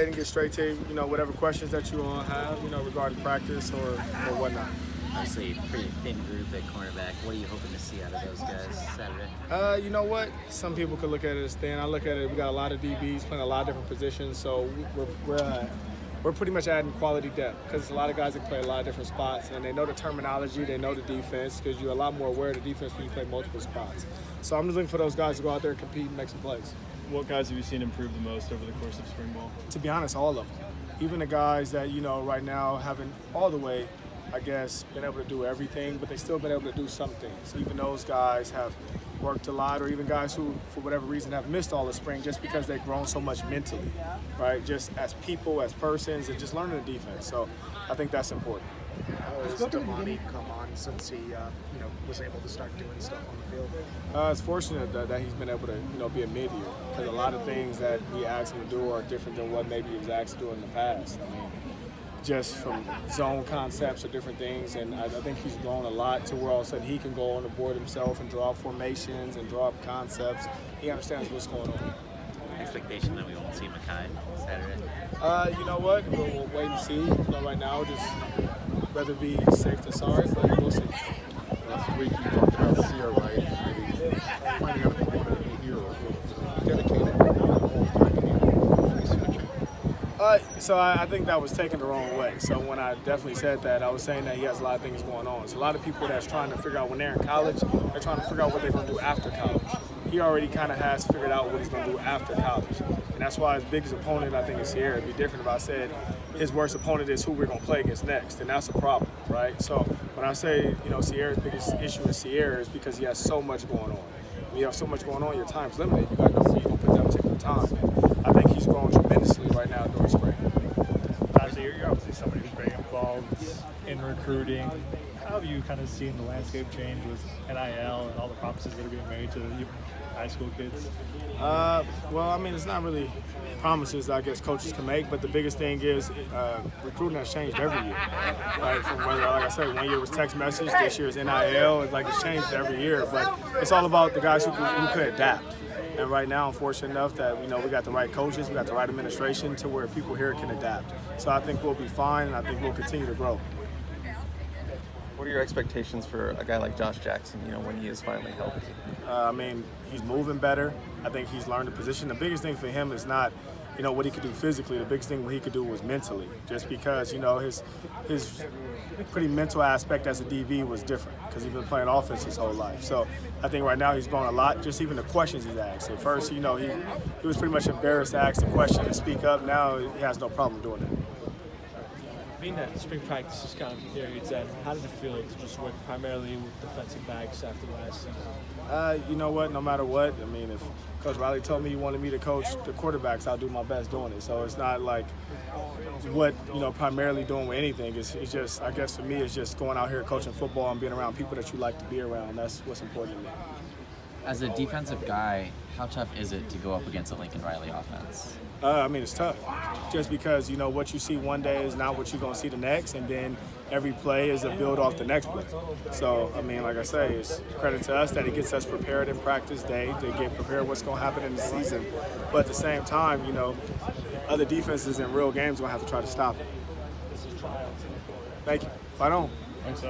And get straight to, whatever questions that you all have, regarding practice or whatnot. Obviously, a pretty thin group at cornerback. What are you hoping to see out of those guys Saturday? You know what? Some people could look at it as thin. I look at it, we got a lot of DBs playing a lot of different positions, so we're pretty much adding quality depth because there's a lot of guys that play a lot of different spots, and they know the terminology, they know the defense, because you're a lot more aware of the defense when you play multiple spots. So I'm just looking for those guys to go out there and compete and make some plays. What guys have you seen improve the most over the course of spring ball? To be honest, all of them. Even the guys that, right now haven't all the way, I guess, been able to do everything, but they still been able to do some things. Even those guys have worked a lot, or even guys who, for whatever reason, have missed all the spring just because they've grown so much mentally, right? Just as people, as persons, and just learning the defense. So I think that's important. How has Damani come on since he, was able to start doing stuff on the field? It's fortunate that he's been able to, be a mid-year, because a lot of things that we asked him to do are different than what maybe he was asked to do in the past. I mean, just from zone concepts or different things, and I think he's grown a lot to where all of a sudden he can go on the board himself and draw up formations and draw up concepts. He understands what's going on. Expectation that we won't see Makai Saturday? You know what? We'll wait and see. Right now, just rather be safe than sorry, but we'll see. Last week you talked about Sierra, right? Maybe finding out if he wanted to be here or dedicated right now the whole time switching. So I think that was taken the wrong way. So when I definitely said that, I was saying that he has a lot of things going on. So a lot of people that's trying to figure out when they're in college, they're trying to figure out what they're going to do after college. He already kind of has figured out what he's going to do after college. And that's why his biggest opponent, I think, is Sierra. It'd be different if I said his worst opponent is who we're going to play against next, and that's a problem, right? So when I say, Sierra's biggest issue with Sierra is because he has so much going on. When you have so much going on, your time's limited. You got to know where you're going to put that particular time. And I think he's grown tremendously right now during spring. You're obviously somebody who's very involved in recruiting. How have you kind of seen the landscape change with NIL and all the promises that are being made to high school kids? Well, I mean, it's not really promises that I guess coaches can make, but the biggest thing is recruiting has changed every year. Right? From whether, like I said, 1 year was text message, this year is NIL. It's changed every year, but it's all about the guys who can adapt. And right now, I'm fortunate enough that we got the right coaches, we got the right administration to where people here can adapt. So I think we'll be fine, and I think we'll continue to grow. What are your expectations for a guy like Josh Jackson, when he is finally healthy? I mean, he's moving better. I think he's learned the position. The biggest thing for him is not, what he could do physically. The biggest thing what he could do was mentally, just because, his pretty mental aspect as a DB was different because he's been playing offense his whole life. So I think right now he's grown a lot, just even the questions he's asked. At first, he was pretty much embarrassed to ask the question and speak up. Now he has no problem doing that. Being that spring practice is kind of near its end, how did it feel to just work primarily with defensive backs after last season? You know what? No matter what, I mean, if Coach Riley told me he wanted me to coach the quarterbacks, I'll do my best doing it. So it's not like what, primarily doing with anything. It's just, I guess for me, it's just going out here coaching football and being around people that you like to be around. That's what's important to me. As a defensive guy, how tough is it to go up against a Lincoln Riley offense? I mean, it's tough just because, what you see one day is not what you're going to see the next, and then every play is a build off the next play. So, I mean, like I say, it's credit to us that it gets us prepared in practice day to get prepared what's going to happen in the season. But at the same time, other defenses in real games are going to have to try to stop it. Thank you. Fight on. Thanks,